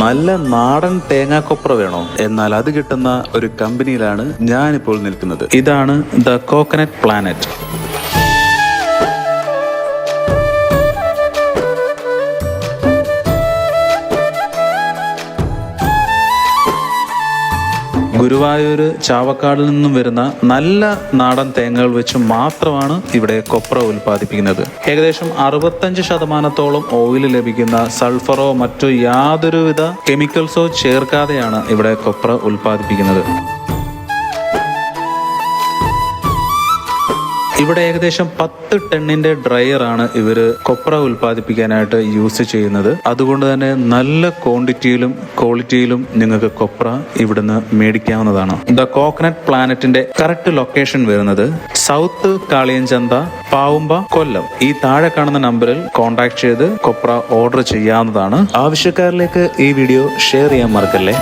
നല്ല നാടൻ തേങ്ങാക്കൊപ്ര വേണോ? എന്നാൽ അത് കിട്ടുന്ന ഒരു കമ്പനിയിലാണ് ഞാനിപ്പോൾ നിൽക്കുന്നത്. ഇതാണ് ദ കോക്കനട്ട് പ്ലാനറ്റ്. ഗുരുവായൂർ ചാവക്കാടിൽ നിന്നും വരുന്ന നല്ല നാടൻ തേങ്ങകൾ വെച്ച് മാത്രമാണ് ഇവിടെ കൊപ്ര ഉൽപ്പാദിപ്പിക്കുന്നത്. ഏകദേശം 65% ഓയിൽ ലഭിക്കുന്ന സൾഫറോ മറ്റു യാതൊരുവിധ കെമിക്കൽസോ ചേർക്കാതെയാണ് ഇവിടെ കൊപ്ര ഉൽപ്പാദിപ്പിക്കുന്നത്. ഇവിടെ ഏകദേശം 10 ടണ്ണിന്റെ ഡ്രയറാണ് ഇവര് കൊപ്ര ഉൽപ്പാദിപ്പിക്കാനായിട്ട് യൂസ് ചെയ്യുന്നത്. അതുകൊണ്ട് തന്നെ നല്ല ക്വാളിറ്റിയിലും നിങ്ങൾക്ക് കൊപ്ര ഇവിടുന്ന് മേടിക്കാവുന്നതാണ്. ദ കോക്കനട്ട് പ്ലാനറ്റിന്റെ കറക്റ്റ് ലൊക്കേഷൻ വരുന്നത് സൗത്ത് കാളിയഞ്ചന്ത, പാവുമ്പ, കൊല്ലം. ഈ താഴെ കാണുന്ന നമ്പറിൽ കോൺടാക്ട് ചെയ്ത് കൊപ്ര ഓർഡർ ചെയ്യാവുന്നതാണ്. ആവശ്യക്കാരിലേക്ക് ഈ വീഡിയോ ഷെയർ ചെയ്യാൻ മറക്കല്ലേ.